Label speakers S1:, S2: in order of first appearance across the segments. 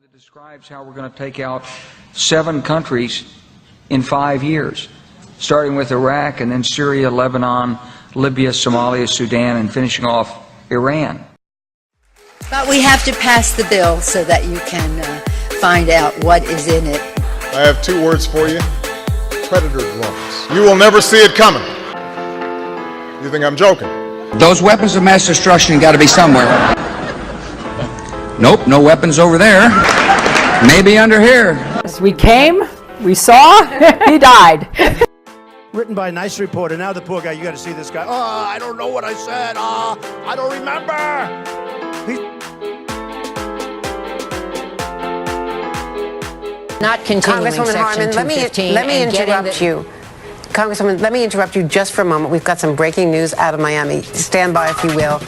S1: That describes how we're going to take out 7 countries in 5 years, starting with Iraq and then Syria, Lebanon, Libya, Somalia, Sudan, and finishing off Iran.
S2: But we have to pass the bill so that you can find out what is in it.
S3: I have 2 words for you: predator drones. You will never see it coming. You think I'm joking?
S4: Those weapons of mass destruction got to be somewhere. Nope, no weapons over there. Maybe under here.
S5: We came, we saw, he died.
S6: Written by a nice reporter. Now the poor guy, you got to see this guy. Oh, I don't know what I said. Oh, I don't remember.
S5: Not continuing
S7: Congresswoman Harman, let me interrupt you. Congresswoman, let me interrupt you just for a moment. We've got some breaking news out of Miami. Stand by, if you will.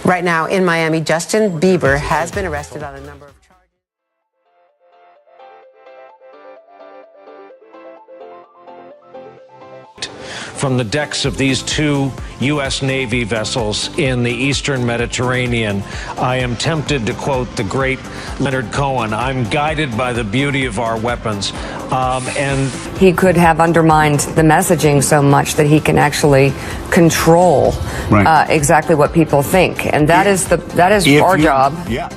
S7: Right now in Miami, Justin Bieber has been arrested on a number of charges.
S8: From the decks of these 2 U.S. Navy vessels in the eastern Mediterranean, I am tempted to quote the great Leonard Cohen, "I'm guided by the beauty of our weapons." And
S9: he could have undermined the messaging so much that he can actually control exactly what people think. And that is our job.
S6: Yeah.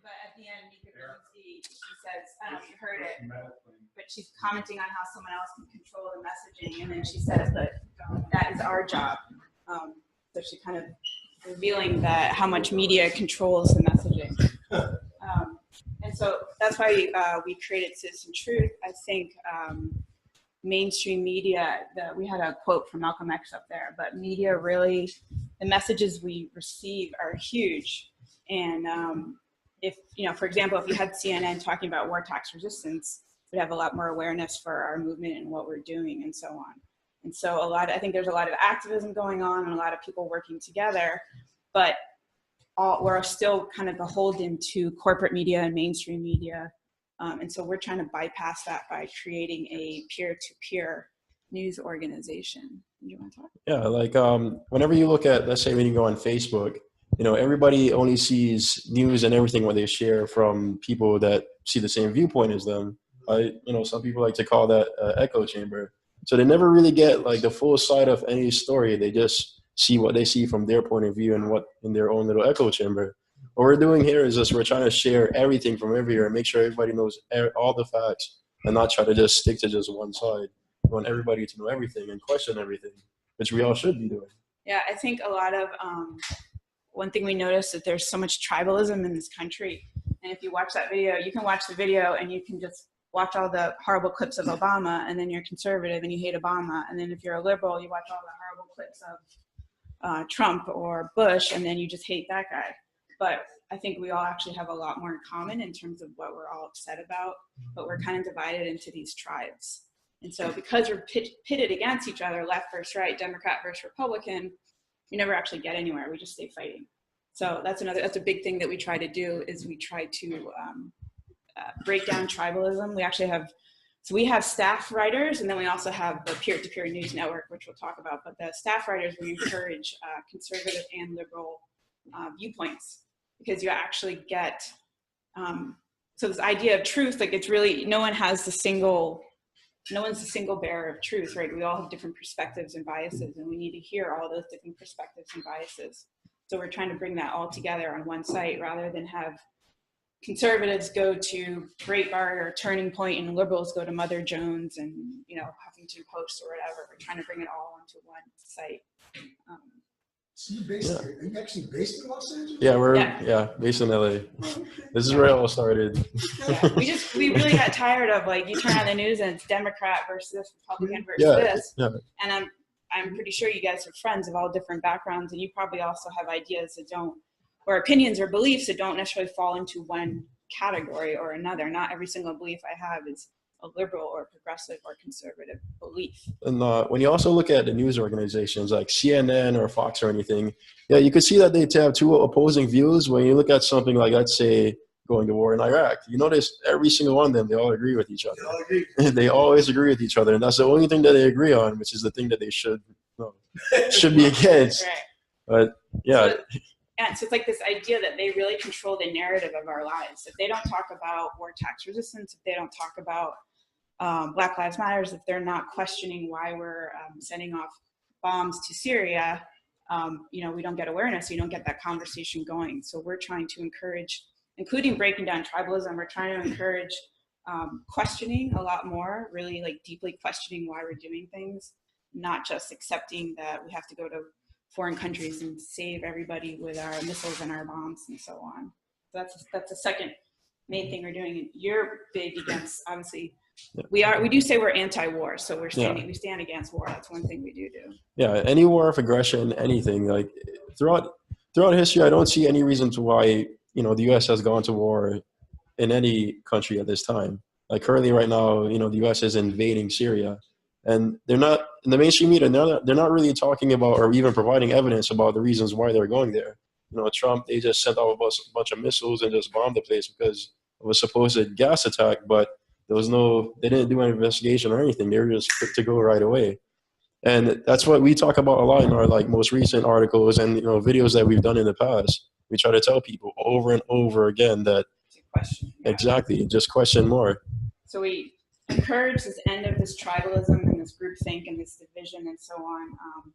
S10: But at the end, you could really see, she says, I don't know if you heard it, but she's commenting on how someone else can control the messaging, and then she says that that is our job. So she kind of revealing that how much media controls the messaging. And so that's why we created Citizen Truth. I think mainstream media, we had a quote from Malcolm X up there, but media really, the messages we receive are huge. And if, for example, if you had CNN talking about war tax resistance, we'd have a lot more awareness for our movement and what we're doing and so on. And so I think there's a lot of activism going on and a lot of people working together, but we're still kind of beholden to corporate media and mainstream media. And so we're trying to bypass that by creating a peer-to-peer news organization. Do you want to talk?
S11: Yeah, like whenever you look at, let's say when you go on Facebook, everybody only sees news and everything what they share from people that see the same viewpoint as them. Some people like to call that echo chamber. So they never really get like the full side of any story. They just see what they see from their point of view and what in their own little echo chamber. What we're doing here is we're trying to share everything from everywhere and make sure everybody knows all the facts and not try to just stick to just one side. We want everybody to know everything and question everything, which we all should be doing.
S10: Yeah, I think a lot of one thing we noticed that there's so much tribalism in this country. And if you watch that video, you can watch the video and you can just watch all the horrible clips of Obama, and then you're conservative and you hate Obama. And then if you're a liberal, you watch all the horrible clips of Trump or Bush, and then you just hate that guy. But I think we all actually have a lot more in common in terms of what we're all upset about, but we're kind of divided into these tribes. And so because we're pitted against each other, left versus right, Democrat versus Republican, you never actually get anywhere. We just stay fighting. So that's a big thing that we try to do, is we try to break down tribalism. We have staff writers, and then we also have the peer-to-peer news network, which we'll talk about. But the staff writers, we encourage conservative and liberal viewpoints, because you actually get, so this idea of truth, like it's really, no one's the single bearer of truth, right? We all have different perspectives and biases, and we need to hear all those different perspectives and biases. So we're trying to bring that all together on one site, rather than have conservatives go to Breitbart or Turning Point and liberals go to Mother Jones and, Huffington Post or whatever. We're trying to bring it all onto one site.
S12: So are you actually based in Los Angeles?
S11: Yeah, based in LA. This is where it all started.
S10: Yeah, we really got tired of, like, you turn on the news and it's Democrat versus this, Republican versus this. Yeah. And I'm pretty sure you guys are friends of all different backgrounds, and you probably also have ideas or opinions or beliefs that don't necessarily fall into one category or another. Not every single belief I have is a liberal or progressive or conservative belief.
S11: And when you also look at the news organizations like CNN or Fox or anything, you could see that they have 2 opposing views. When you look at something like, let's say, going to war in Iraq. You notice every single one of them, they all agree with each other. They all agree. They always agree with each other, and that's the only thing that they agree on, which is the thing that they should be against.
S10: Right.
S11: But yeah.
S10: So it's like this idea that they really control the narrative of our lives. If they don't talk about war tax resistance, if they don't talk about Black Lives Matters, if they're not questioning why we're sending off bombs to Syria, we don't get awareness. You don't get that conversation going. So we're trying to encourage, including breaking down tribalism, we're trying to encourage questioning a lot more, really like deeply questioning why we're doing things, not just accepting that we have to go to foreign countries and save everybody with our missiles and our bombs and so on. So that's the second main thing we're doing. And you're big against, obviously, we do say we're anti-war, so we stand against war. That's one thing we do.
S11: Yeah, any war of aggression, anything, like throughout history, I don't see any reason to why the U.S. has gone to war in any country at this time. Like currently, right now, the U.S. is invading Syria, and they're not in the mainstream media. They're not really talking about or even providing evidence about the reasons why they're going there. Trump, they just sent out a bunch of missiles and just bombed the place because of a supposed gas attack, but they didn't do an investigation or anything. They were just quick to go right away. And that's what we talk about a lot in our most recent articles and videos that we've done in the past. We try to tell people over and over again that exactly, just question more.
S10: So we encourage this end of this tribalism and this groupthink and this division and so on.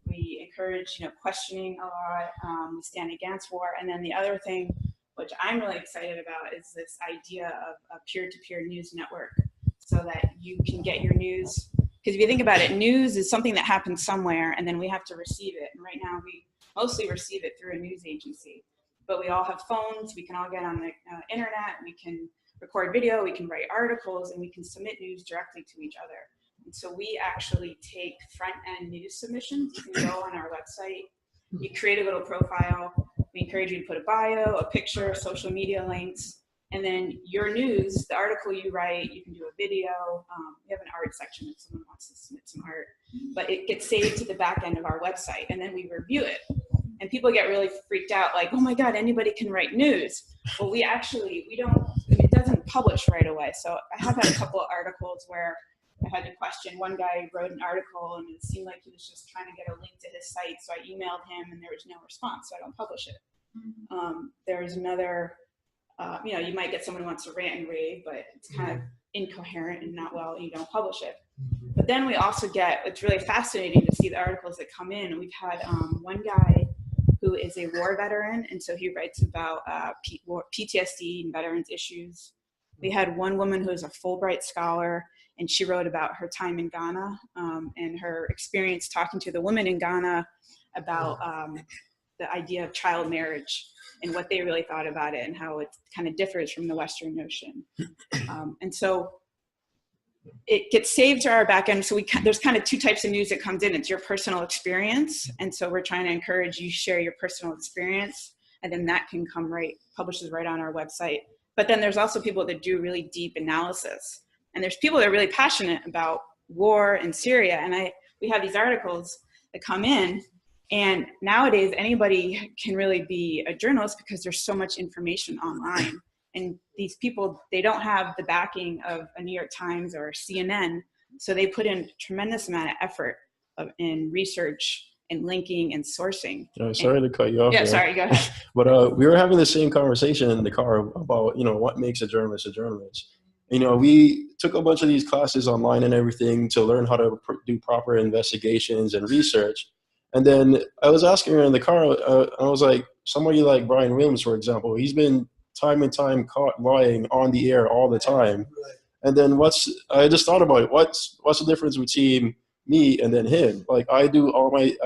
S10: We encourage questioning a lot. We stand against war, and then the other thing, which I'm really excited about, is this idea of a peer-to-peer news network, so that you can get your news. Because if you think about it, news is something that happens somewhere, and then we have to receive it. And right now, we mostly receive it through a news agency. But we all have phones. We can all get on the internet. We can record video. We can write articles, and we can submit news directly to each other. And so we actually take front-end news submissions. You can go on our website. You create a little profile. We encourage you to put a bio, a picture, social media links, and then your news, the article you write, you can do a video. We have an art section if someone wants to submit some art, but it gets saved to the back end of our website, and then we review it. And people get really freaked out, like, oh my God, anybody can write news. Well, it doesn't publish right away. So I have had a couple of articles where I had to question. One guy wrote an article and it seemed like he was just trying to get a link to his site. So I emailed him and there was no response, so I don't publish it. There's another, you might get someone who wants to rant and rave, but it's kind of incoherent and not well, you don't publish it. But then we also it's really fascinating to see the articles that come in. We've had one guy who is a war veteran, and so he writes about PTSD and veterans issues. We had one woman who is a Fulbright scholar, and she wrote about her time in Ghana and her experience talking to the women in Ghana about the idea of child marriage and what they really thought about it and how it kind of differs from the Western notion. And so it gets saved to our back end. So there's kind of two types of news that comes in. It's your personal experience. And so we're trying to encourage you share your personal experience, and then that can publishes right on our website. But then there's also people that do really deep analysis. And there's people that are really passionate about war in Syria. And we have these articles that come in, and nowadays anybody can really be a journalist because there's so much information online. And these people, they don't have the backing of a New York Times or CNN. So they put in a tremendous amount of effort in research and linking and sourcing.
S11: Sorry to cut you off.
S10: Yeah, sorry, go ahead.
S11: But we were having the same conversation in the car about, what makes a journalist a journalist. We took a bunch of these classes online and everything to learn how to do proper investigations and research. And then I was asking her in the car, I was like, somebody like Brian Williams, for example, he's been time and time caught lying on the air all the time. And then I just thought about it. What's the difference between me and then him? Like I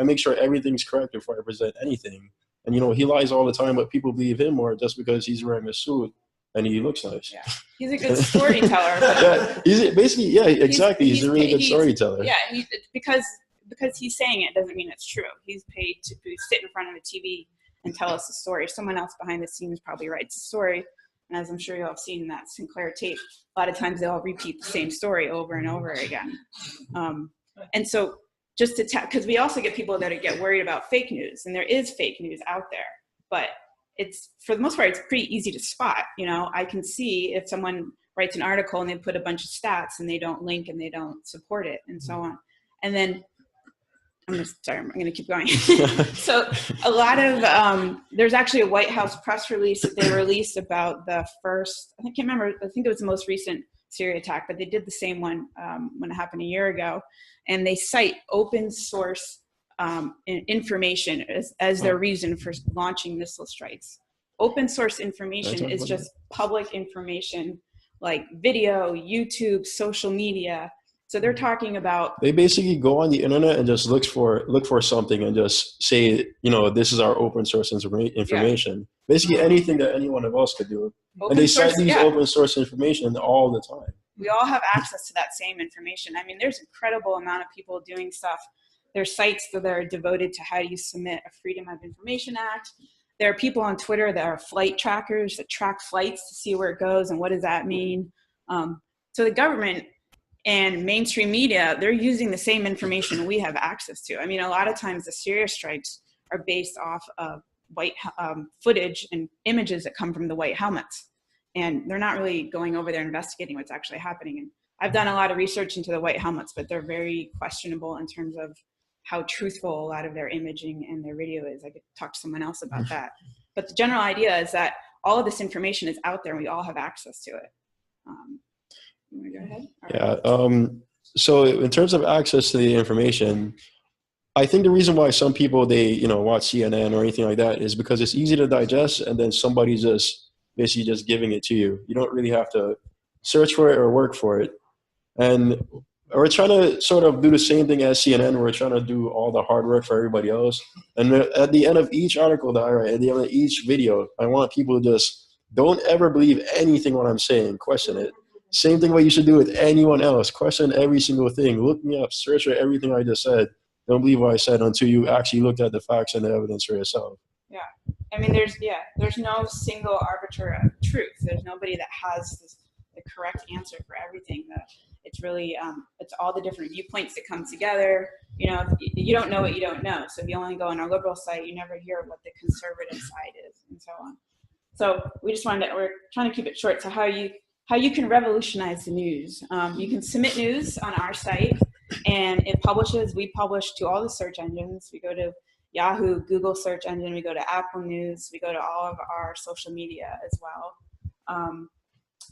S11: make sure everything's correct before I present anything. And, he lies all the time, but people believe him more just because he's wearing a suit and he looks nice. Yeah.
S10: He's a good storyteller.
S11: Exactly. He's a really good storyteller.
S10: Yeah, because he's saying it doesn't mean it's true. He's paid to sit in front of a TV and tell us a story. Someone else behind the scenes probably writes a story. And as I'm sure you'll have seen in that Sinclair tape, a lot of times they'll repeat the same story over and over again. And so because we also get people that get worried about fake news, and there is fake news out there, but it's, for the most part, it's pretty easy to spot. You know, I can see if someone writes an article and they put a bunch of stats and they don't link and they don't support it and so on. And then I'm going to keep going. So a lot of, there's actually a White House press release that they released about the first, I can't remember, I think it was the most recent Syria attack, but they did the same one when it happened a year ago. And they cite open source information as their reason for launching missile strikes. Open source information is just public information like video, YouTube, social media. So they're talking about,
S11: they basically go on the internet and just look for something and just say, you know, this is our open source information. Yeah. Basically anything that any one of us could do. And they cite these open source information all the time.
S10: We all have access to that same information. I mean, there's an incredible amount of people doing stuff. There's sites that are devoted to how do you submit a Freedom of Information Act. There are people on Twitter that are flight trackers that track flights to see where it goes and what does that mean. So the government and mainstream media, they're using the same information we have access to. I mean, a lot of times the Syria strikes are based off of footage and images that come from the white helmets. And they're not really going over there investigating what's actually happening. And I've done a lot of research into the white helmets, but they're very questionable in terms of how truthful a lot of their imaging and their video is. I could talk to someone else about that. But the general idea is that all of this information is out there and we all have access to it. You want to go ahead?
S11: Yeah. So in terms of access to the information, I think the reason why some people, they, you know, watch CNN or anything like that is because it's easy to digest and then somebody's just basically just giving it to you. You don't really have to search for it or work for it. And we're trying to sort of do the same thing as CNN. We're trying to do all the hard work for everybody else. And at the end of each article that I write, at the end of each video, I want people to just don't ever believe anything what I'm saying. Question it. Same thing what you should do with anyone else. Question every single thing. Look me up. Search for everything I just said. Don't believe what I said until you actually looked at the facts and the evidence for yourself.
S10: Yeah. I mean, there's no single arbiter of truth. There's nobody that has the correct answer for everything. It's really, it's all the different viewpoints that come together. You know, you don't know what you don't know. So if you only go on our liberal site, you never hear what the conservative side is and so on. So we're trying to keep it short. So how you can revolutionize the news. You can submit news on our site and we publish to all the search engines. We go to Yahoo, Google search engine, we go to Apple News, we go to all of our social media as well.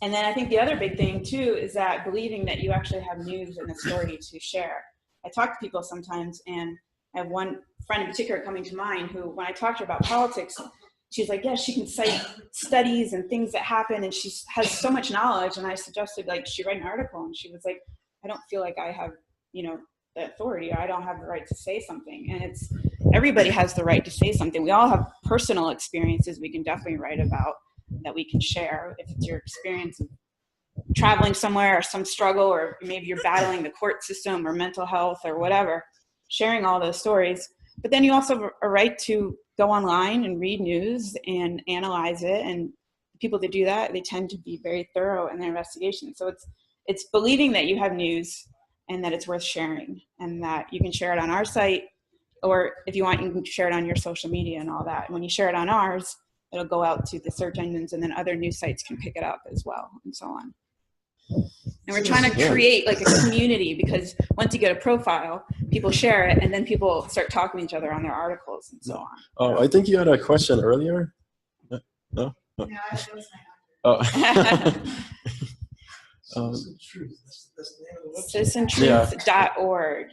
S10: And then I think the other big thing too is that believing that you actually have news and a story to share. I talk to people sometimes, and I have one friend in particular coming to mind who, when I talk to her about politics, she's like, yeah, she can cite studies and things that happen, and she has so much knowledge. And I suggested, like, she write an article, and she was like, I don't feel like I have, you know, the authority, or I don't have the right to say something. And everybody has the right to say something. We all have personal experiences we can definitely write about that we can share. If it's your experience of traveling somewhere or some struggle, or maybe you're battling the court system or mental health or whatever, sharing all those stories. But then you also have a right to go online and read news and analyze it. And people that do that, they tend to be very thorough in their investigation. So it's believing that you have news and that it's worth sharing, and that you can share it on our site, or if you want, you can share it on your social media and all that. And when you share it on ours, it'll go out to the search engines, and then other news sites can pick it up as well, and so on. And we're trying to create like a community, because once you get a profile, people share it, and then people start talking to each other on their articles and so on.
S11: Oh, I think you had a question earlier. No?
S10: No, that was my CitizenTruth.org,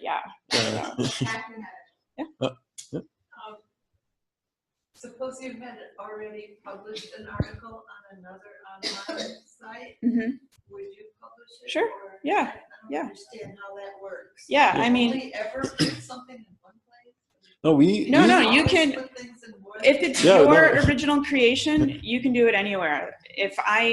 S13: Suppose you had already published an article on another online site. Would you publish it?
S10: Sure.
S13: I don't understand how that works.
S10: Yeah, I mean,
S13: only ever put something in one place?
S11: No,
S10: you can. If it's your original creation, you can do it anywhere.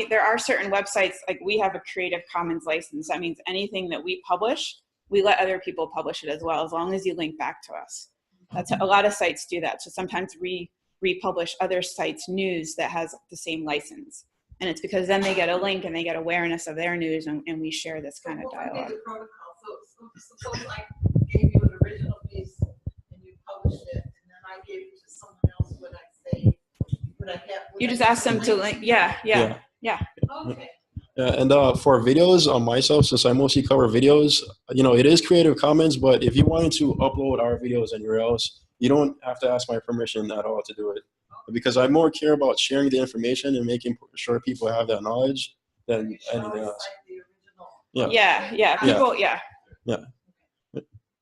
S10: There are certain websites, like we have a Creative Commons license. That means anything that we publish, we let other people publish it as well, as long as you link back to us. That's a lot of sites do that. So sometimes we republish other sites' news that has the same license. And it's because then they get a link and they get awareness of their news, and we share this kind of dialogue.
S13: The protocol. So suppose I gave you an original piece and you published it, and then I gave it to someone else. Would But I can't.
S10: You just ask them to link. Yeah.
S11: Yeah.
S13: Okay.
S11: And for videos on myself, since I mostly cover videos, it is Creative Commons, but if you wanted to upload our videos anywhere else, you don't have to ask my permission at all to do it. Because I more care about sharing the information and making sure people have that knowledge than anything else.
S10: Yeah. People. Yeah.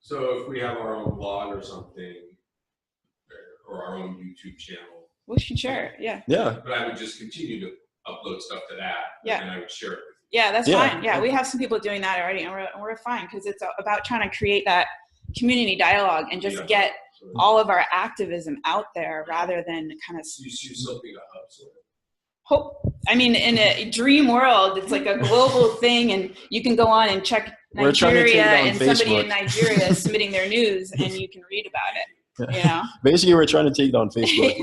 S14: So if we have our own blog or something, or our own YouTube channel,
S10: We should share it. Yeah.
S11: Yeah.
S14: but I would just continue to upload stuff to that,
S10: Yeah.
S14: and I would share it.
S10: Yeah, that's
S11: Yeah.
S10: fine. Yeah, we have some people doing that already, and we're fine because it's about trying to create that community dialogue and just get all of our activism out there rather than kind of
S14: You see something to hub, so
S10: hope. I mean, in a dream world, it's like a global thing, and you can go on and check
S11: We're trying to take
S10: Nigeria,
S11: down
S10: and somebody in
S11: Facebook.
S10: Nigeria is submitting their news, and you can read about it. You know,
S11: Basically, we're trying to take down Facebook.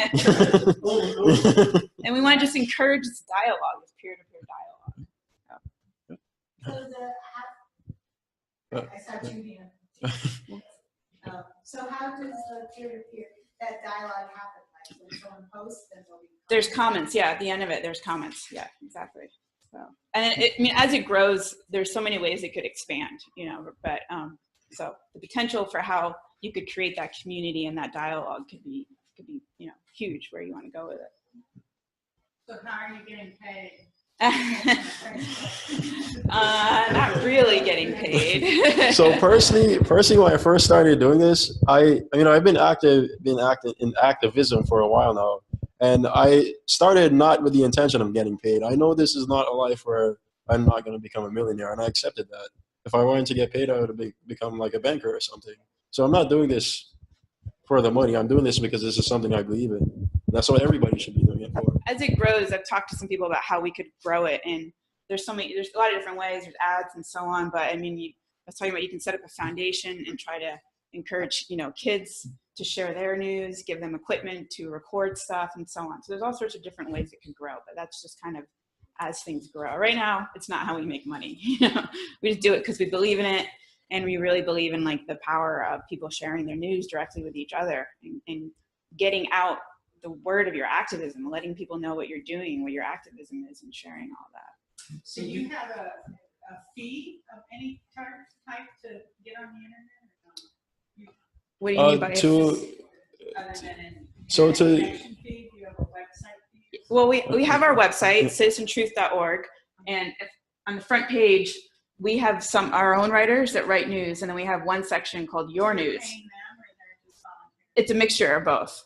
S10: and we want to just encourage this dialogue, this peer-to-peer dialogue.
S13: I saw two hands. So how does the peer-to-peer, that dialogue happen? Like when someone posts, then there'll be
S10: There's comments, yeah. At the end of it, there's comments, yeah, exactly. So, and I mean, as it grows, there's so many ways it could expand, But so the potential for how you could create that community and that dialogue could be, huge. Where you want to go with it.
S13: So how are you getting paid?
S10: Not really getting paid.
S11: So personally, when I first started doing this, I've been active in activism for a while now, and I started not with the intention of getting paid. I know this is not a life where I'm not going to become a millionaire, and I accepted that. If I wanted to get paid, I would have become like a banker or something. So I'm not doing this for the money. I'm doing this because this is something I believe in. That's what everybody should be doing it for.
S10: As it grows, I've talked to some people about how we could grow it, and there's a lot of different ways. There's ads and so on, but I mean, I was talking about you can set up a foundation and try to encourage, kids to share their news, give them equipment to record stuff and so on. So there's all sorts of different ways it can grow, but that's just kind of as things grow. Right now, it's not how we make money. We just do it because we believe in it, and we really believe in like the power of people sharing their news directly with each other and getting out the word of your activism, letting people know what you're doing, what your activism is, and sharing all that.
S13: So you have a fee of any type to get on the internet?
S10: What do you mean by a fee?
S13: Other than an
S11: So
S13: connection fee, do you have a website fee?
S10: Well, we have our website, citizentruth.org, and on the front page, we have our own writers that write news, and then we have one section called Your News. It's a mixture of both.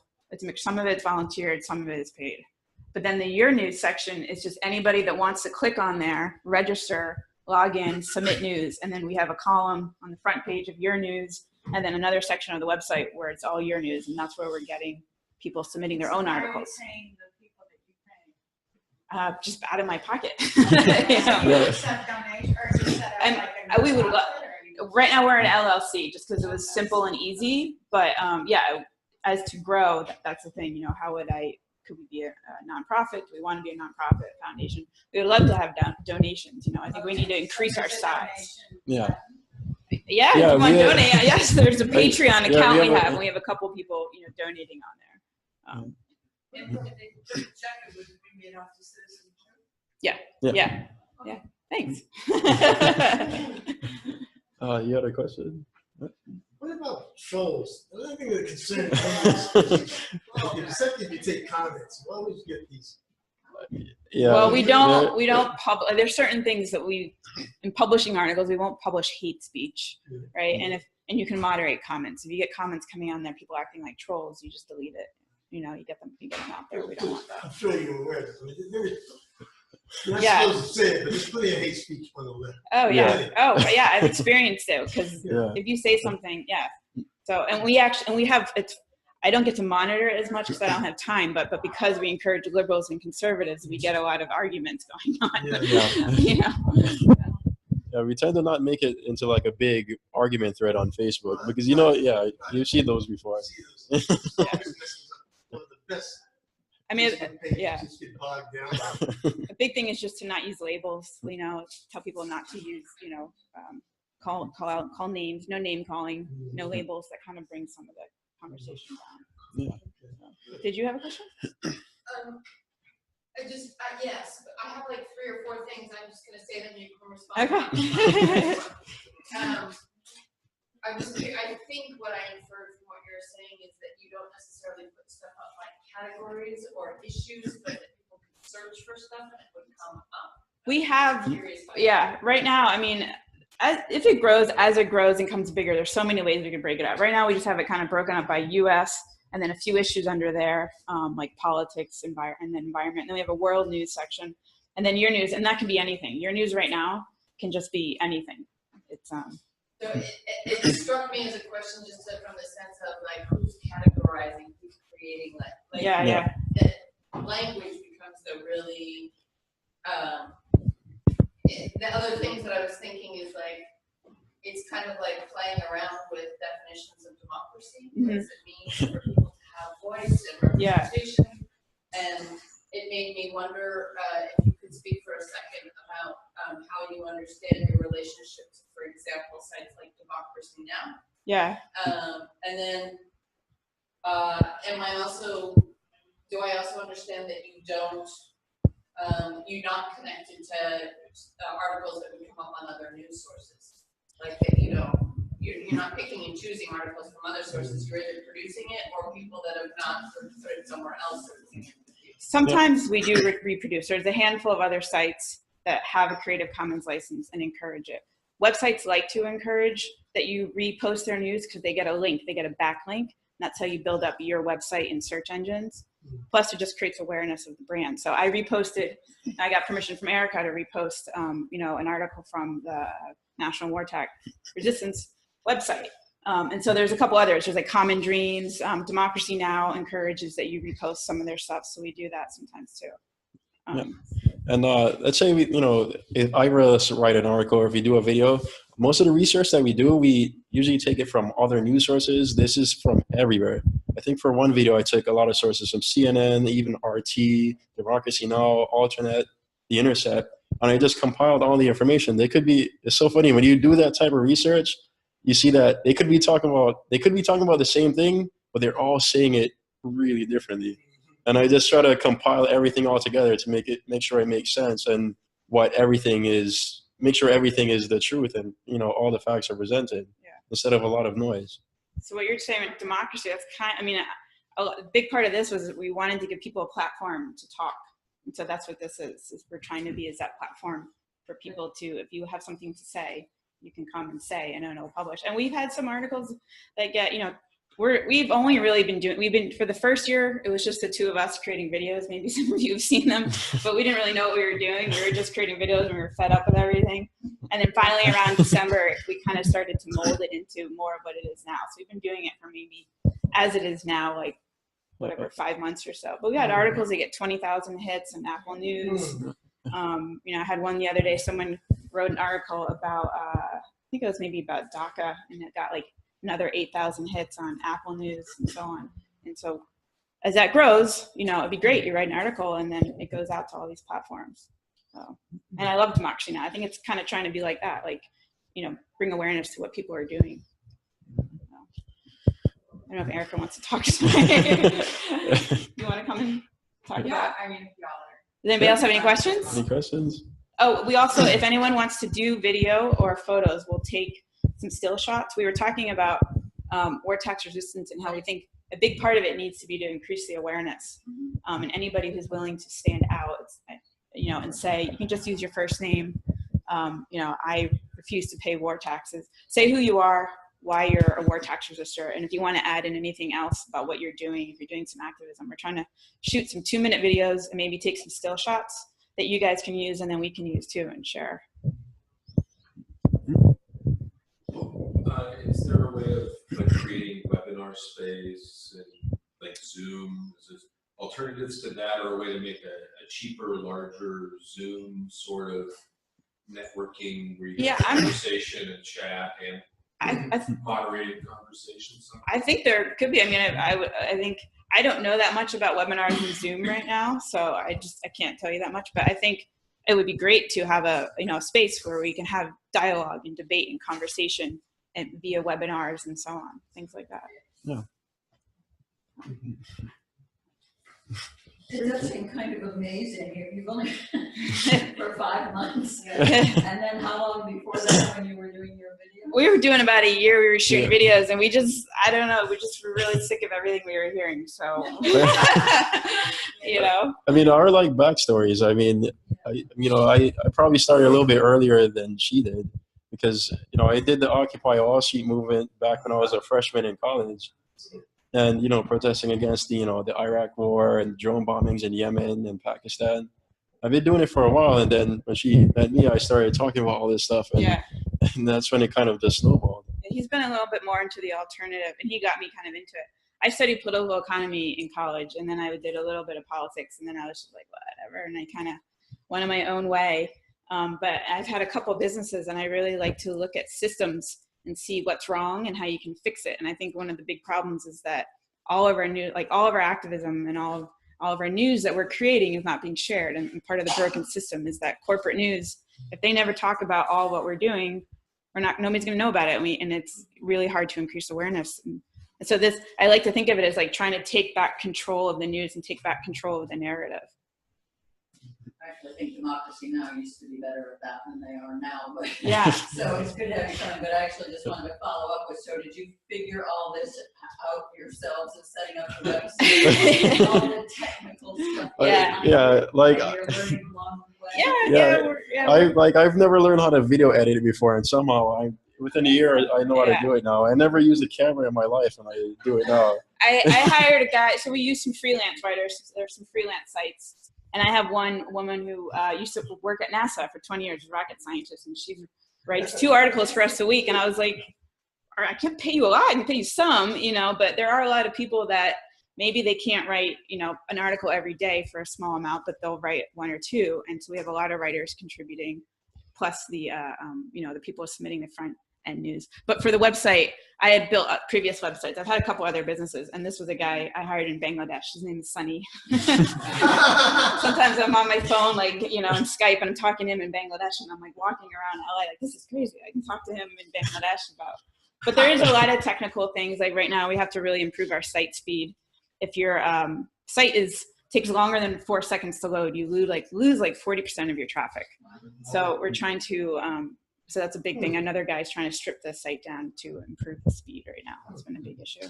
S10: Some of it's volunteered, some of it is paid. But then the Your News section is just anybody that wants to click on there, register, log in, submit news, and then we have a column on the front page of Your News, and then another section of the website where it's all Your News, and that's where we're getting people submitting their own articles.
S13: Paying the people that you pay?
S10: Just out of my pocket.
S13: We would
S10: right now we're an LLC just because it was simple and easy, but as to grow, that's the thing. How could we be a nonprofit? Do we want to be a nonprofit foundation? We would love to have donations. I think we need to increase our size.
S11: Yeah.
S10: Yeah, if you want to donate, yes, there's a Patreon account we have, and we have a couple people, donating on there. Yeah. Thanks.
S11: You had a question?
S12: What about trolls? I think the concern except if you take comments, you always get these.
S11: Yeah.
S10: Well, we don't publish. There's certain things that in publishing articles, we won't publish hate speech, right? And you can moderate comments. If you get comments coming on there, people acting like trolls, you just delete it. You get them out there. We don't want that.
S12: I'm sure you're aware of this. You're not
S10: Yeah.
S12: supposed to say it, but there's plenty of hate speech on the left.
S10: Oh yeah. I've experienced it because if you say something, So and we have it's. I don't get to monitor it as much because I don't have time, but because we encourage liberals and conservatives, we get a lot of arguments going on.
S11: Yeah, we tend to not make it into like a big argument thread on Facebook because you've seen those before.
S10: I mean, a big thing is just to not use labels. Tell people not to use, call names, no name calling, no labels. That kind of brings some of the conversation down.
S11: Yeah.
S10: Did you have a question?
S15: Yes, I have like 3 or 4 things. I'm just going to say them. You can respond.
S10: Okay.
S15: I think what I inferred from what you're saying is that you don't necessarily put stuff up like categories or issues, but that people can search for stuff and it would come up.
S10: We have, yeah, right now, I mean, if it grows, as it grows and comes bigger, there's so many ways we can break it up. Right now, we just have it kind of broken up by US and then a few issues under there, like politics, and then environment. And then we have a world news section and then your news, and that can be anything. Your news right now can just be anything. It's,
S15: So it struck me as a question just from the sense of like who's categorizing, who's creating, like
S10: yeah.
S15: that language becomes the really the other things that I was thinking is like it's kind of like playing around with definitions of democracy. What does it mean for people to have voice and representation? And it made me wonder if you could speak for a second about how you understand your relationships, for example, sites like Democracy Now.
S10: Yeah.
S15: And then, do I also understand that you don't, you're not connected to articles that would come up on other news sources? Like that you're not picking and choosing articles from other sources, you're either producing it or people that have not put it somewhere else.
S10: Sometimes we do reproduce. There's a handful of other sites that have a Creative Commons license and encourage it. Websites like to encourage that you repost their news because they get a link, they get a backlink. That's how you build up your website in search engines. Plus, it just creates awareness of the brand. So I reposted, I got permission from Erica to repost, an article from the National War Tax Resistance website. And so there's a couple others. There's like Common Dreams. Democracy Now! Encourages that you repost some of their stuff. So we do that sometimes too.
S11: And let's say if I write an article or if we do a video, most of the research that we do, we usually take it from other news sources. This is from everywhere. I think for one video, I took a lot of sources from CNN, even RT, Democracy Now!, Alternate, The Intercept, and I just compiled all the information. It's so funny when you do that type of research, you see that they could be talking about the same thing, but they're all saying it really differently. And I just try to compile everything all together to make sure it makes sense and make sure everything is the truth and all the facts are presented instead of a lot of noise.
S10: So what you're saying with democracy, that's a big part of this was we wanted to give people a platform to talk. And so that's what this is we're trying to be is that platform for people to, if you have something to say, you can come and say, and it'll publish. And we've had some articles that get, we've only really been for the first year, it was just the two of us creating videos. Maybe some of you have seen them, but we didn't really know what we were doing. We were just creating videos and we were fed up with everything. And then finally around December, we kind of started to mold it into more of what it is now. So we've been doing it for maybe as it is now, like whatever, 5 months or so. But we had articles that get 20,000 hits on Apple News. I had one the other day, someone wrote an article about, I think it was maybe about DACA, and it got like another 8,000 hits on Apple News and so on. And so as that grows, it'd be great. You write an article and then it goes out to all these platforms. So, and I love Democracy Now! I think it's kind of trying to be like that, like, bring awareness to what people are doing. I don't know if Erica wants to talk tonight. You want to come and talk about it?
S15: Y'all are.
S10: Does anybody else have any questions?
S11: Any questions?
S10: Oh, we also, if anyone wants to do video or photos, we'll take some still shots. We were talking about war tax resistance and how we think a big part of it needs to be to increase the awareness. And anybody who's willing to stand out, and say, you can just use your first name. I refuse to pay war taxes. Say who you are, why you're a war tax resistor, and if you want to add in anything else about what you're doing, if you're doing some activism. We're trying to shoot some 2-minute videos and maybe take some still shots that you guys can use and then we can use too and share.
S14: Is there a way of creating webinar space and like Zoom? Is there alternatives to that, or a way to make a cheaper, larger Zoom sort of networking where you get conversation and chat and moderated conversations?
S10: I think there could be. I think I don't know that much about webinars and Zoom right now, so I can't tell you that much. But I think it would be great to have a space where we can have dialogue and debate and conversation and via webinars and so on, things like that.
S11: Yeah.
S16: It does seem kind of amazing. You've only for 5 months, and then how long before that when you were doing your video?
S10: We were doing about a year. We were shooting videos, and we just, I don't know, we just were really sick of everything we were hearing. So, you know.
S11: I mean, our like backstories. I mean, I probably started a little bit earlier than she did because I did the Occupy Wall Street movement back when I was a freshman in college, and protesting against the Iraq War and drone bombings in Yemen and Pakistan. I've been doing it for a while, and then when she met me, I started talking about all this stuff, and, and that's when it kind of just snowballed.
S10: He's been a little bit more into the alternative, and he got me kind of into it. I studied political economy in college, and then I did a little bit of politics, and then I was just like, whatever, and I kind of went in my own way. But I've had a couple businesses, and I really like to look at systems and see what's wrong and how you can fix it. And I think one of the big problems is that all of our activism and all of our news that we're creating is not being shared. And part of the broken system is that corporate news, if they never talk about all what we're doing, nobody's going to know about it. And it's really hard to increase awareness. And so I like to think of it as like trying to take back control of the news and take back control of the narrative.
S16: Actually, I think Democracy Now! Used to be better at that than they are now. But
S10: yeah.
S16: So it's good to have you coming. But I actually just wanted to follow up with, so did you figure all this out yourselves and setting up the website, all the technical stuff?
S11: Like I've never learned how to video edit it before, and somehow within a year I know how to do it now. I never used a camera in my life, and I do it now.
S10: I hired a guy, so we use some freelance writers. There's some freelance sites. And I have one woman who used to work at NASA for 20 years, a rocket scientist, and she writes 2 articles for us a week. And I was like, I can't pay you a lot, I can pay you some, but there are a lot of people that maybe they can't write, an article every day for a small amount, but they'll write 1 or 2. And so we have a lot of writers contributing, plus the, the people submitting the front end news. But for the website, I had built up previous websites. I've had a couple other businesses, and this was a guy I hired in Bangladesh. His name is Sunny. Sometimes I'm on my phone, in Skype, and I'm talking to him in Bangladesh, and I'm walking around LA, this is crazy. I can talk to him in Bangladesh about. But there is a lot of technical things. Like right now, we have to really improve our site speed. If your site takes longer than 4 seconds to load, you lose 40% of your traffic. So we're trying to. So that's a big thing. Another guy's trying to strip the site down to improve the speed right now. That's been a big issue.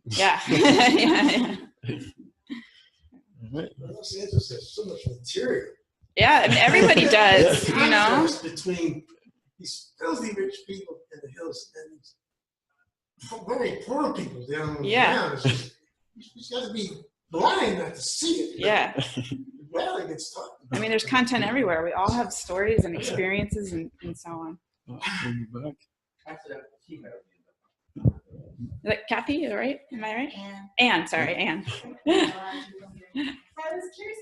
S10: Yeah. yeah.
S12: Los Angeles has so much material.
S10: Yeah, and everybody does,
S12: Between these filthy rich people in the hills and these very poor people down on the ground. It's just, you just got to be blind not to see it.
S10: Yeah.
S12: Rarely gets talked about.
S10: I mean, there's content everywhere. We all have stories and experiences and so on. Is that Kathy, right? Am I right? Anne, sorry, Anne.
S13: I was curious,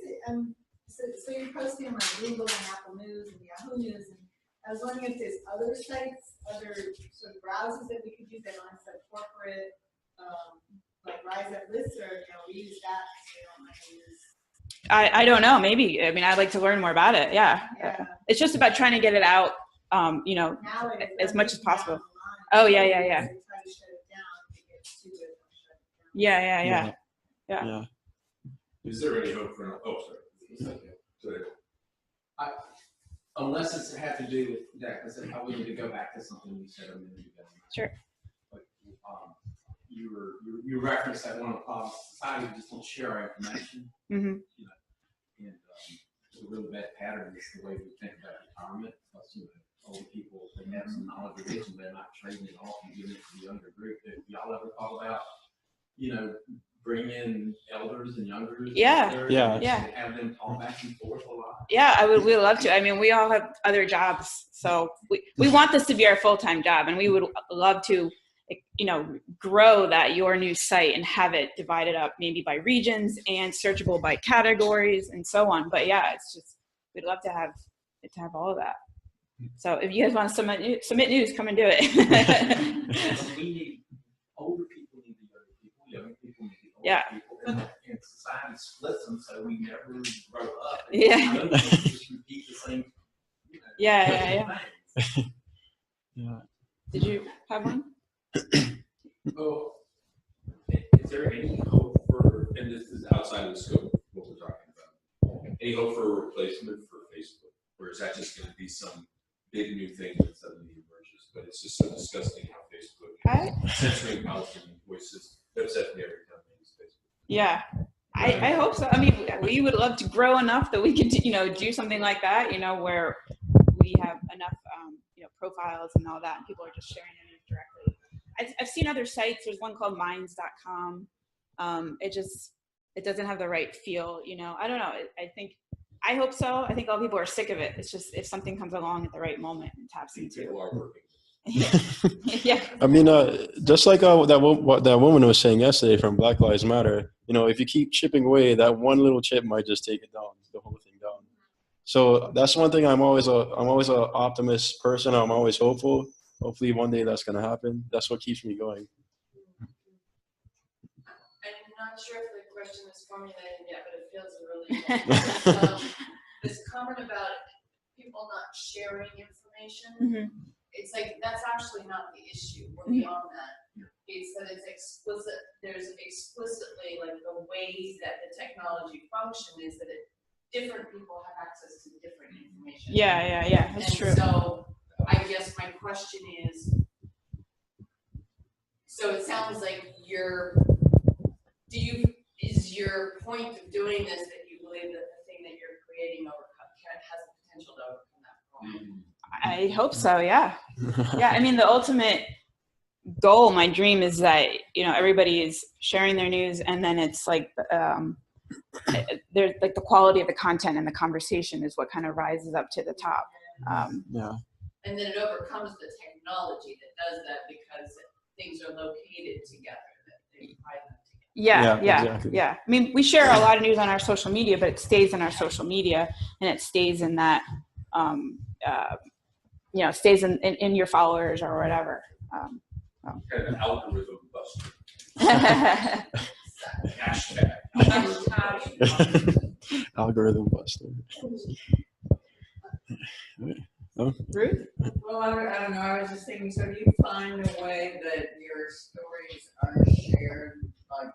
S13: so you're posting on Google and Apple News and Yahoo News, and I was wondering if there's other sites, other sort of browsers that we could use that aren't so corporate, Rise Up Lists, or we use that because we don't want to use.
S10: I don't know. Maybe. I mean, I'd like to learn more about it. Yeah. It's just about trying to get it out, as much as possible. Oh, yeah. Yeah.
S14: Is there any hope for? Sorry.
S4: Unless it had to do with that, because I wanted to go back to something you said a minute ago.
S10: Sure.
S4: Like, you referenced that one of the problems of society, we just don't share our information.
S10: Mm-hmm.
S4: And it's a really bad pattern is the way we think about retirement. Plus, older people, they have some knowledge of it, and they're not trading it off and giving it to the younger group. Have y'all ever thought about, bring in elders and youngers? And have them talk back and forth a lot?
S10: Yeah, we'd love to. I mean, we all have other jobs, so we want this to be our full-time job, and we would love to, grow that Your News site and have it divided up maybe by regions and searchable by categories and so on. But yeah, it's just, we'd love to have all of that. So if you guys want to submit news, come and do it.
S4: We need older people, need the younger people, young people need the older
S10: Yeah.
S4: people, and society splits them, so we never really grow up.
S10: Yeah.
S4: Just repeat the same.
S10: Yeah. Did you have one?
S14: Well, is there any hope for, and this is outside outside of the scope of what we're talking about. Any hope for a replacement for Facebook? Or is that just going to be some big new thing that suddenly emerges? But it's just so disgusting how Facebook is censoring Palestinian voices. Upset me every time they use Facebook.
S10: Yeah. I hope so. I mean, we would love to grow enough that we could, do something like that, where we have enough, profiles and all that, and people are just sharing their news directly. I've seen other sites. There's one called minds.com. It doesn't have the right feel, I don't know. I hope so. I think all people are sick of it. It's just if something comes along at the right moment and taps into it. Yeah.
S11: I mean, just like that woman was saying yesterday from Black Lives Matter, if you keep chipping away, that one little chip might just take it down, the whole thing down. So that's one thing. I'm always an optimist person. I'm always hopeful. Hopefully one day that's going to happen. That's what keeps me going.
S15: I'm not sure if the question is formulated yet, but it feels really this comment about people not sharing information.
S10: Mm-hmm.
S15: It's like that's actually not the issue. We're beyond that. It's that it's explicit. There's explicitly like the way that the technology function is that different people have access to different information.
S10: Yeah. That's true.
S15: So I guess my question is, so it sounds like is your point of doing this that you believe that the thing that you're creating has the potential to overcome that problem?
S10: I hope so. Yeah. Yeah. I mean, the ultimate goal, my dream is that, everybody is sharing their news, and then it's like, there's like the quality of the content and the conversation is what kind of rises up to the top.
S11: Yeah.
S15: And then it overcomes the technology that does that because things are located together, that they provide them together.
S10: Yeah.
S11: Exactly.
S10: I mean, we share a lot of news on our social media, but it stays in our social media, and it stays in that, stays in your followers or whatever.
S14: Kind of an algorithm buster. Hashtag.
S11: Algorithm buster. Oh.
S10: Ruth?
S16: Well, I don't know. I was just thinking, so do you find a way that your stories are shared, like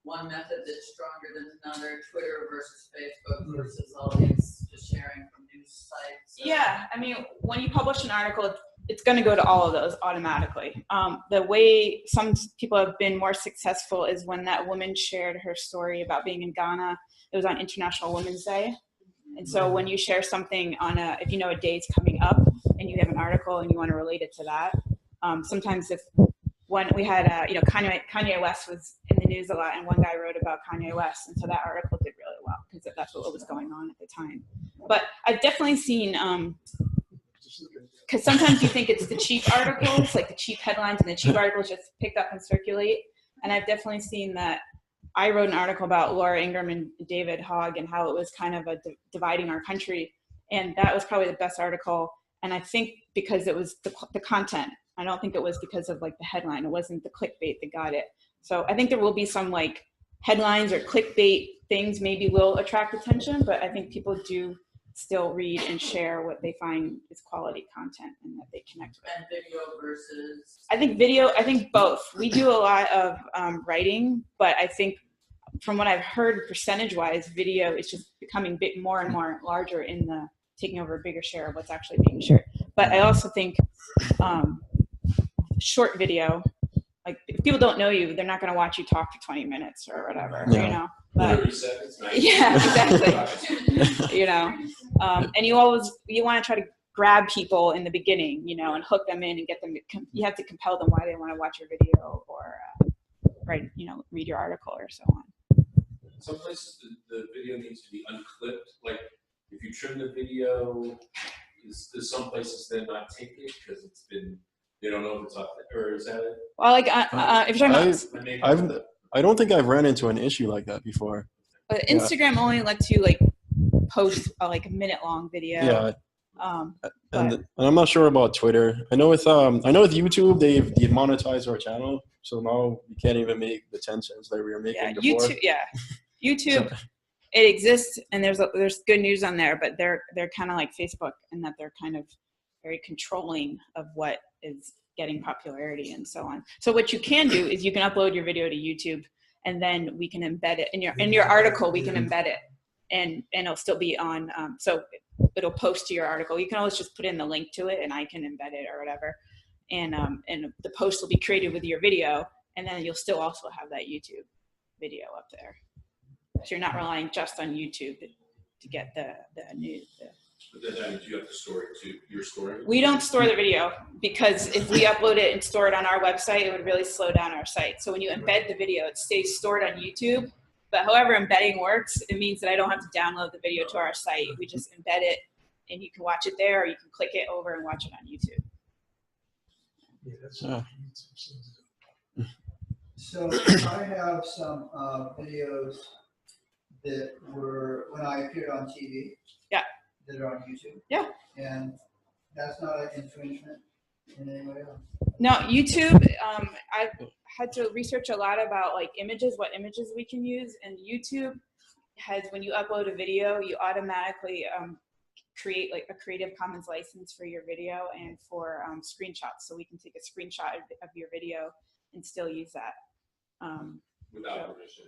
S16: one method that's stronger than another, Twitter versus Facebook versus all these just sharing from news sites?
S10: Yeah, I mean, when you publish an article, it's going to go to all of those automatically. The way some people have been more successful is when that woman shared her story about being in Ghana. It was on International Women's Day. And so when you share something if you know a day's coming up and you have an article and you want to relate it to that, sometimes when we had, Kanye West was in the news a lot, and one guy wrote about Kanye West, and so that article did really well because that's what was going on at the time. But I've definitely seen, because sometimes you think it's the cheap articles, like the cheap headlines, and the cheap articles just pick up and circulate. And I've definitely seen that. I wrote an article about Laura Ingraham and David Hogg and how it was kind of dividing our country. And that was probably the best article. And I think because it was the content, I don't think it was because of like the headline. It wasn't the clickbait that got it. So I think there will be some like headlines or clickbait things maybe will attract attention, but I think people do still read and share what they find is quality content and that they connect with.
S16: And video versus?
S10: I think both. We do a lot of writing, but I think from what I've heard percentage-wise, video is just becoming more and more larger in taking over a bigger share of what's actually being shared. But I also think short video, like if people don't know you, they're not going to watch you talk for 20 minutes or whatever, But,
S14: 30 seconds.
S10: Yeah, exactly. And you want to try to grab people in the beginning, and hook them in and get them. You have to compel them why they want to watch your video or read your article or so on.
S14: Some places the video needs to be unclipped. Like if you trim the video, there's some places then not take it because it's been. They don't know if it's up or is that it?
S10: Well, like if you're talking about,
S11: I don't think I've ran into an issue like that before.
S10: But Instagram only lets you like post a minute-long video.
S11: Yeah. And I'm not sure about Twitter. I know with YouTube they've demonetized our channel, so now we can't even make the 10 cents that we were making before.
S10: YouTube, it exists, and there's good news on there, but they're kind of like Facebook in that they're kind of very controlling of what is getting popularity and so on. So what you can do is you can upload your video to YouTube, and then we can embed it in your article. We can embed it, and it'll still be on. So it'll post to your article. You can always just put in the link to it, and I can embed it or whatever. And the post will be created with your video, and then you'll still also have that YouTube video up there. So you're not relying just on YouTube to get the news.
S14: But then that means you have to store it too. You're storing it?
S10: We don't store the video, because if we upload it and store it on our website, it would really slow down our site. So when you embed the video, it stays stored on YouTube. But however embedding works, it means that I don't have to download the video to our site. We just embed it, and you can watch it there, or you can click it over and watch it on YouTube.
S17: So I have some videos that were when I appeared on TV.
S10: Yeah.
S17: That are on YouTube.
S10: Yeah.
S17: And that's not an infringement in any way.
S10: No, YouTube. I've had to research a lot about like images, what images we can use, and YouTube has, when you upload a video, you automatically create like a Creative Commons license for your video and for screenshots. So we can take a screenshot of your video and still use that.
S14: Without permission.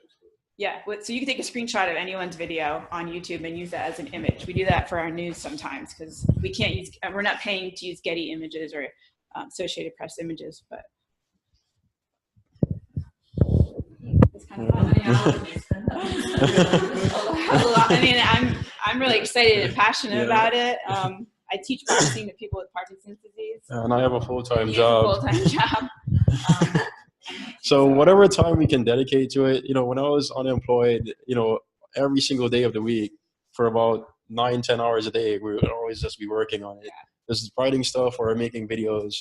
S10: Yeah, so you can take a screenshot of anyone's video on YouTube and use that as an image. We do that for our news sometimes because we can't use, we're not paying to use Getty images or Associated Press images, but it's kind of fun. I mean, I'm really excited and passionate about it. I teach boxing to people with Parkinson's disease.
S11: And I have a full-time
S10: He
S11: job.
S10: has a full-time job.
S11: So whatever time we can dedicate to it, you know, when I was unemployed, you know, every single day of the week for about 9-10 hours a day, we would always just be working on it. Just writing stuff or making videos.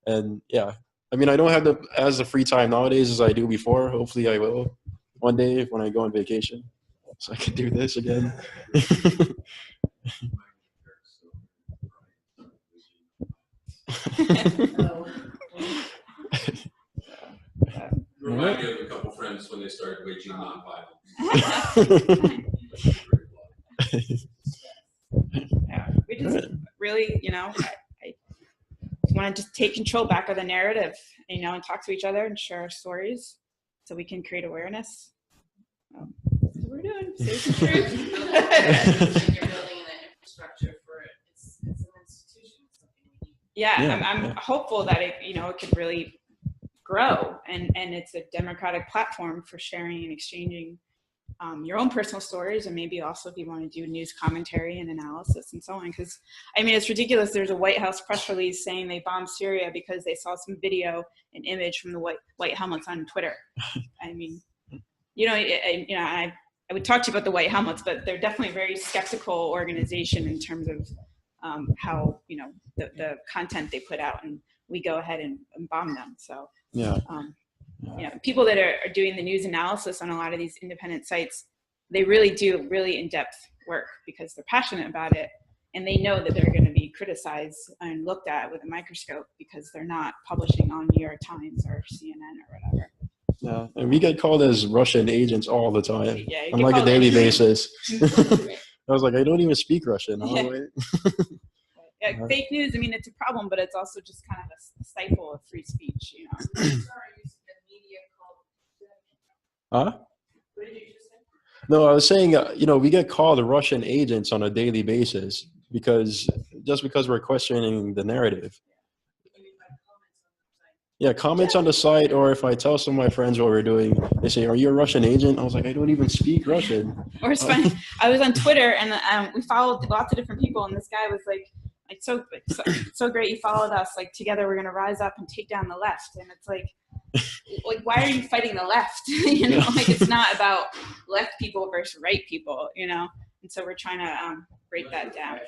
S11: And yeah, I mean, I don't have as the free time nowadays as I do before. Hopefully I will one day when I go on vacation, so I can do this again.
S14: Remind me of a couple friends when they started waging nonviolence.
S10: Yeah, we just really, you know, I want to just take control back of the narrative, you know, and talk to each other and share our stories so we can create awareness. That's what we're doing. Say the truth.
S15: You're building an infrastructure for it. It's an institution.
S10: Yeah, I'm hopeful that it, you know, it could really grow, and it's a democratic platform for sharing and exchanging your own personal stories, and maybe also if you want to do news commentary and analysis and so on. Because I mean, it's ridiculous. There's a White House press release saying they bombed Syria because they saw some video and image from the white helmets on Twitter. I mean, you know, I would talk to you about the white helmets, but they're definitely a very skeptical organization in terms of how, you know, the content they put out, and we go ahead and bomb them. So
S11: yeah.
S10: You know, people that are doing the news analysis on a lot of these independent sites, they really do really in-depth work because they're passionate about it, and they know that they're going to be criticized and looked at with a microscope because they're not publishing on New York Times or CNN or whatever.
S11: Yeah, and we get called as Russian agents all the time,
S10: Yeah,
S11: on like a daily basis. I was like, I don't even speak Russian.
S10: Yeah, fake news, I mean, it's a problem, but it's also just kind of a stifle of free speech, you know.
S11: Huh? No, I was saying, you know, we get called Russian agents on a daily basis because we're questioning the narrative. Yeah, comments on the site, or if I tell some of my friends what we're doing, they say, "Are you a Russian agent?" I was like, "I don't even speak Russian."
S10: Or it's funny. I was on Twitter, and we followed lots of different people, and this guy was like so great, you followed us. Like, together we're gonna rise up and take down the left. And it's like why are you fighting the left? You know, like, it's not about left people versus right people, you know. And so we're trying to break that down.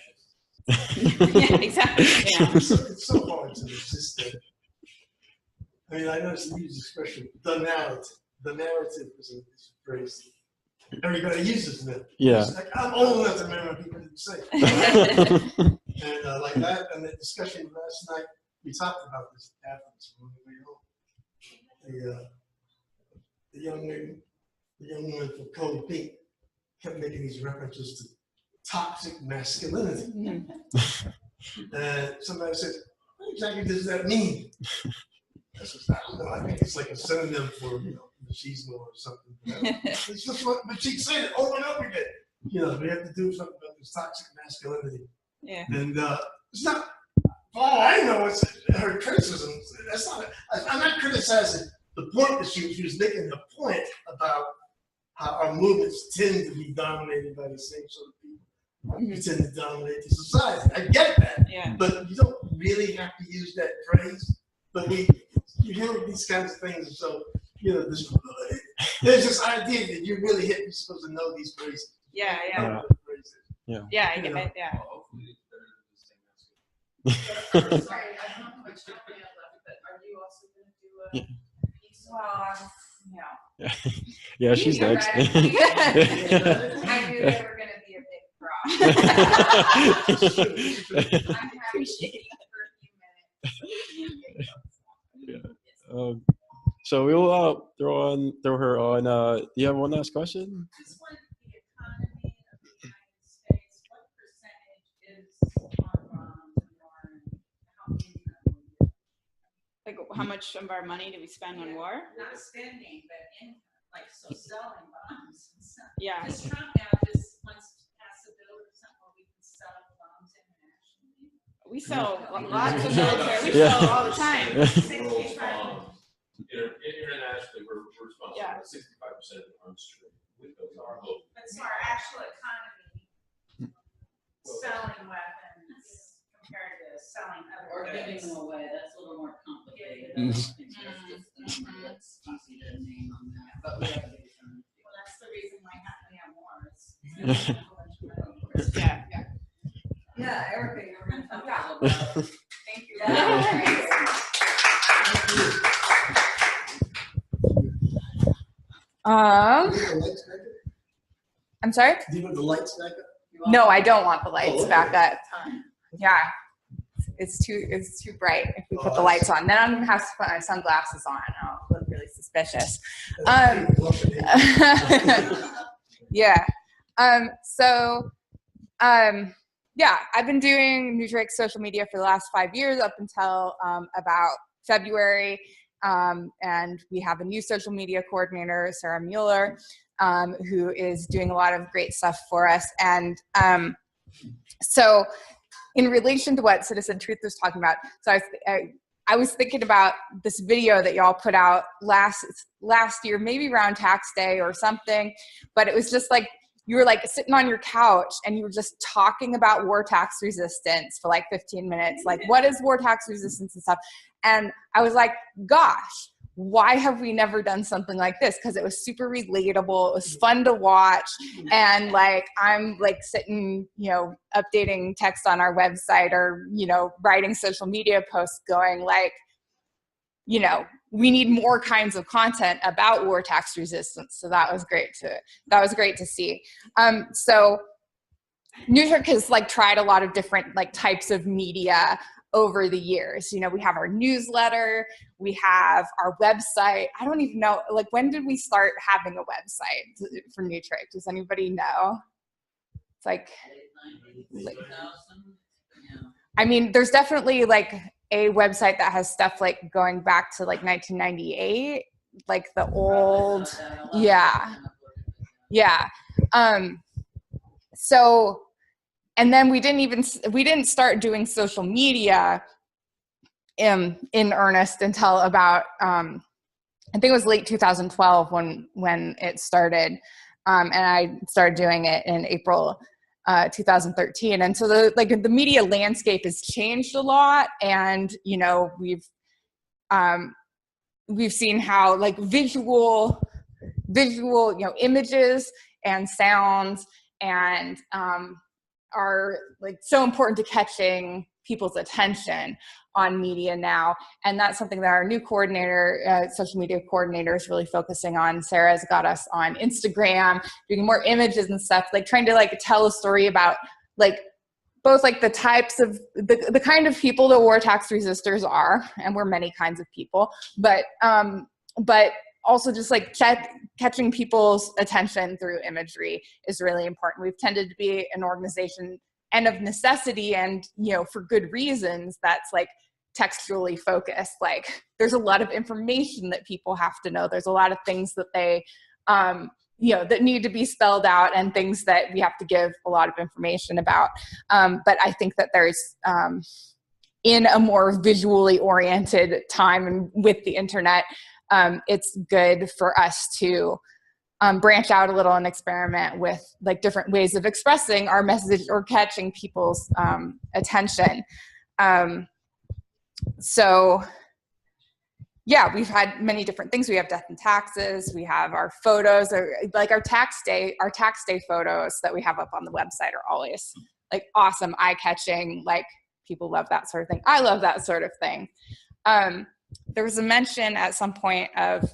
S10: Yeah, exactly. Yeah.
S12: It's so hard to resist it. I mean, I noticed you use the expression "the narrative." The narrative is a phrase everybody uses now.
S11: Yeah.
S12: It's like, I'm old enough to remember what people didn't say. And like that, and the discussion last night, we talked about this afterwards when we were home. The young woman from Code Pink kept making these references to toxic masculinity. And somebody said, "What exactly does that mean?" I said, "I don't know. I think it's like a synonym for, you know, machismo or something. It's just what, but she said it over and over again. You know, we have to do something about this toxic masculinity.
S10: Yeah.
S12: And it's not, for all I know, it's her criticism. That's not, I'm not criticizing the point that she was making the point about how our movements tend to be dominated by the same sort of people. We tend to dominate the society. I get that.
S10: Yeah.
S12: But you don't really have to use that phrase. But you hear these kinds of things, and so there's this idea that you really you're supposed to know these phrases.
S10: Yeah. Yeah, I get it. Yeah.
S15: Sorry, I don't know how much time we have left, but are you also going to do a piece?
S10: Well,
S11: Yeah, she's next.
S15: I knew they were going to be a big draw. I'm happy to speak for a few minutes.
S11: So we'll throw her on. Do you have one last question?
S15: Just want the economy of the United States. What percentage is
S10: like how much of our money do we spend on war?
S15: Not spending, but income, like selling bombs and stuff.
S10: Yeah.
S15: Because Trump now just wants to pass a bill or something where we can sell bombs internationally.
S10: We sell lots of military. We sell all the time.
S14: Internationally, we're responsible for 65% of the arms trade with those arms.
S15: But so our actual economy, selling weapons compared to selling other
S16: Or
S15: goods.
S16: giving them away, that's a little more complicated.
S11: Mhm.
S16: That's easy to name on that, but we have to do something.
S15: Well, that's the reason why we have wars.
S10: Yeah.
S16: Yeah, Erica, you were going to talk about it.
S15: Thank you.
S18: I'm sorry?
S12: Do you want the lights back up?
S18: No, I don't want the lights
S12: okay.
S18: back up. Yeah, it's too bright if we put the lights on. Then I'm gonna have to put my sunglasses on. I'll look really suspicious. Yeah. Yeah, I've been doing Nutrit's social media for the last 5 years up until about February. And we have a new social media coordinator, Sarah Mueller, who is doing a lot of great stuff for us. And so in relation to what Citizen Truth was talking about, so I was thinking about this video that y'all put out last year, maybe around tax day or something, but it was just like, you were like sitting on your couch and you were just talking about war tax resistance for like 15 minutes. Like, what is war tax resistance and stuff? And I was like, gosh, why have we never done something like this? Because it was super relatable. It was fun to watch. And like, I'm like sitting, updating text on our website or, writing social media posts going like, we need more kinds of content about war tax resistance. So that was great to see. So Nutrit has like tried a lot of different like types of media over the years. We have our newsletter, we have our website. I don't even know, like, when did we start having a website for Nutrit? Does anybody know? It's like I mean, there's definitely like a website that has stuff like going back to like 1998, like the old, yeah. So, and then we didn't start doing social media in earnest until about, I think it was late 2012 when it started. And I started doing it in April 2013. And so the media landscape has changed a lot. And, we've seen how like visual, images and sounds and are like so important to catching people's attention on media now. And that's something that our new coordinator, social media coordinator, is really focusing on. Sarah's got us on Instagram, doing more images and stuff, like trying to like tell a story about like both like the types of the kind of people that war tax resistors are, and we're many kinds of people, but also just like catching people's attention through imagery is really important. We've tended to be an organization, and of necessity and, for good reasons, that's like textually focused. Like there's a lot of information that people have to know. There's a lot of things that they, that need to be spelled out, and things that we have to give a lot of information about. But I think that there's, in a more visually oriented time and with the internet, it's good for us to branch out a little and experiment with like different ways of expressing our message or catching people's attention. So yeah, we've had many different things. We have death and taxes. We have our photos, or like our tax day photos that we have up on the website are always like awesome, eye-catching. Like people love that sort of thing. I love that sort of thing. There was a mention at some point of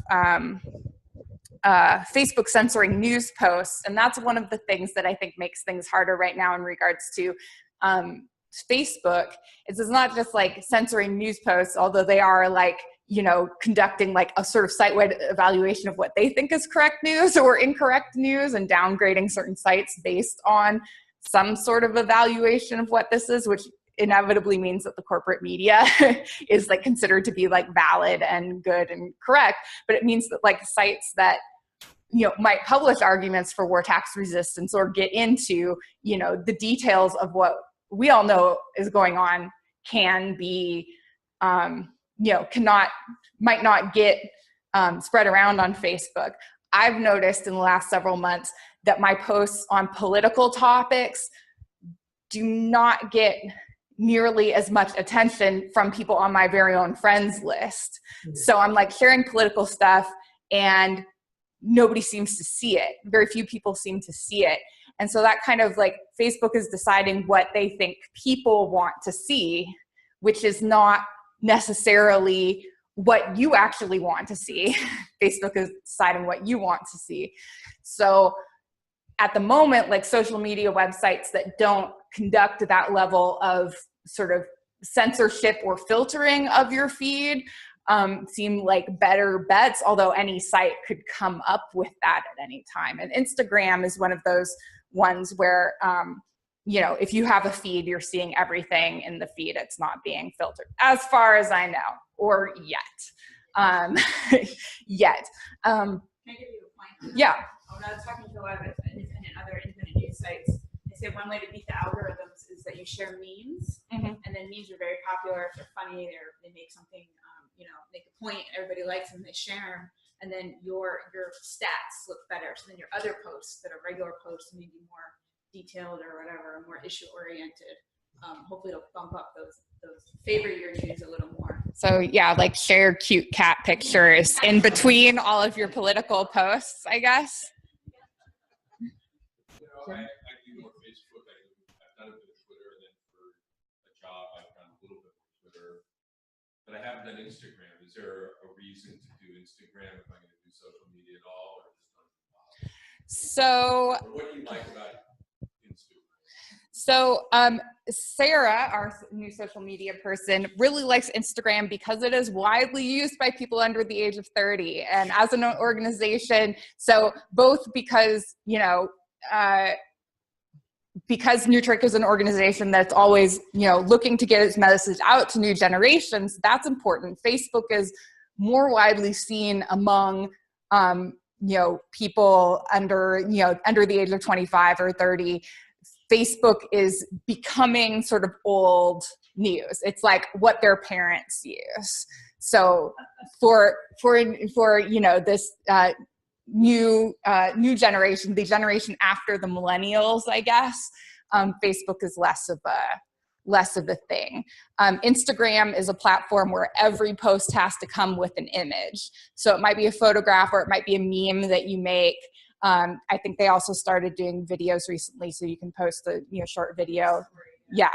S18: Facebook censoring news posts, and that's one of the things that I think makes things harder right now in regards to Facebook. It's not just like censoring news posts, although they are like, conducting like a sort of site-wide evaluation of what they think is correct news or incorrect news, and downgrading certain sites based on some sort of evaluation of what this is, which inevitably means that the corporate media is like considered to be like valid and good and correct. But it means that like sites that might publish arguments for war tax resistance or get into the details of what we all know is going on can be might not get spread around on Facebook. I've noticed in the last several months that my posts on political topics do not get nearly as much attention from people on my very own friends list. So I'm like sharing political stuff and nobody seems to see it. Very few people seem to see it. And so that kind of like Facebook is deciding what they think people want to see, which is not necessarily what you actually want to see. Facebook is deciding what you want to see. So at the moment, like social media websites that don't conduct that level of sort of censorship or filtering of your feed seem like better bets, although any site could come up with that at any time. And Instagram is one of those ones where, if you have a feed, you're seeing everything in the feed. It's not being filtered, as far as I know, or yet. Yet.
S10: Can I give you a point?
S18: Yeah.
S10: When I was talking to a lot of other independent news sites, they say one way to beat the algorithms is that you share memes, and then memes are very popular. If they're funny, they make something, make a point, everybody likes them, they share them, and then your stats look better. So then your other posts that are regular posts, maybe more detailed or whatever, more issue oriented, hopefully it'll bump up those favor your news a little more.
S18: So yeah, like share cute cat pictures in between all of your political posts, I guess.
S14: I do more Facebook. I've done a bit of Twitter, and then for a job, I've done a little bit of Twitter, but I haven't done Instagram. Is there a reason to do Instagram if I'm going to do social media at all, or just not?
S18: So
S14: What do you like about Instagram?
S18: So Sarah, our new social media person, really likes Instagram because it is widely used by people under the age of 30. And as an organization, so both because, because Newtrick is an organization that's always, looking to get its message out to new generations, that's important. Facebook is more widely seen among, people under the age of 25 or 30. Facebook is becoming sort of old news. It's like what their parents use. So for this new generation, the generation after the millennials, I guess, Facebook is less of a thing. Instagram is a platform where every post has to come with an image. So it might be a photograph or it might be a meme that you make. I think they also started doing videos recently, so you can post a short video. Yeah.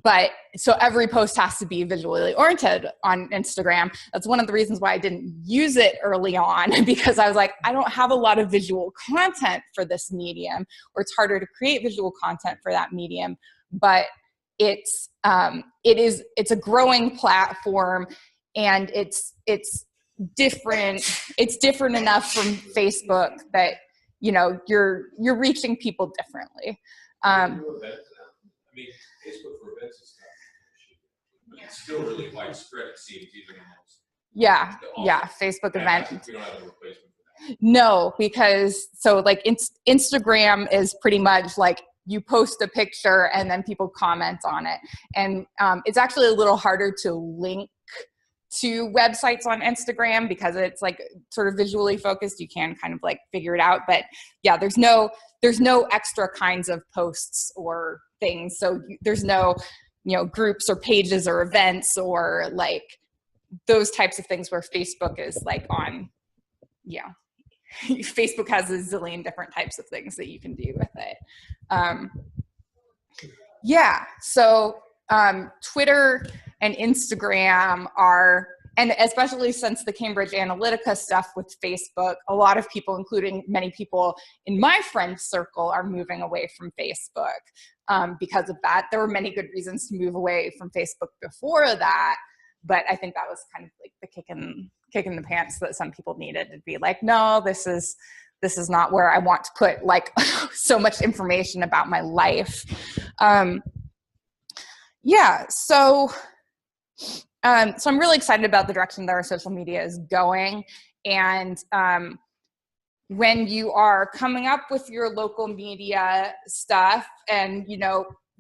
S18: But so every post has to be visually oriented on Instagram. That's one of the reasons why I didn't use it early on, because I was like, I don't have a lot of visual content for this medium, or it's harder to create visual content for that medium. But it's a growing platform, and it's different. It's different enough from Facebook that you're reaching people differently.
S14: I mean, Facebook for events and stuff. It's still really widespread, it seems, even amongst.
S18: Yeah, Facebook event.
S14: We don't have a replacement for that.
S18: No, because so like Instagram is pretty much like you post a picture and then people comment on it. And it's actually a little harder to link to websites on Instagram because it's like sort of visually focused. You can kind of like figure it out. But yeah, there's no extra kinds of posts or things. So there's no, groups or pages or events or like those types of things where Facebook is like on, Facebook has a zillion different types of things that you can do with it. So Twitter and Instagram are, and especially since the Cambridge Analytica stuff with Facebook, a lot of people, including many people in my friend circle, are moving away from Facebook because of that. There were many good reasons to move away from Facebook before that, but I think that was kind of like the kick in the pants that some people needed to be like, no, this is not where I want to put like so much information about my life. So I'm really excited about the direction that our social media is going. And when you are coming up with your local media stuff and,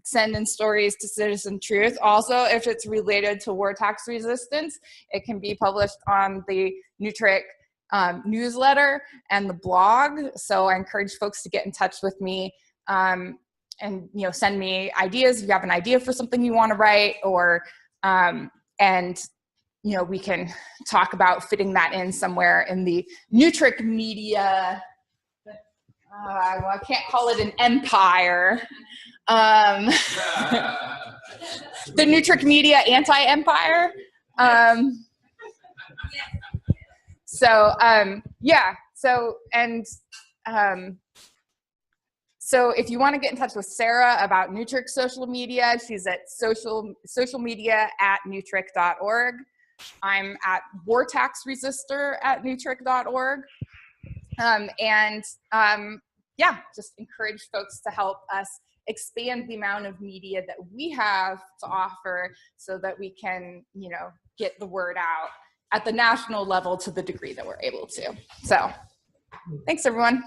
S18: send in stories to Citizen Truth, also, if it's related to war tax resistance, it can be published on the Nutric newsletter and the blog. So I encourage folks to get in touch with me and, send me ideas if you have an idea for something you want to write, or we can talk about fitting that in somewhere in the Nutric media. I can't call it an empire. The Nutric media anti-empire. So if you want to get in touch with Sarah about Nutric social media, she's at socialmedia@nutric.org. I'm at wartaxresistor@nutric.org. Just encourage folks to help us expand the amount of media that we have to offer so that we can, get the word out at the national level to the degree that we're able to. So thanks, everyone.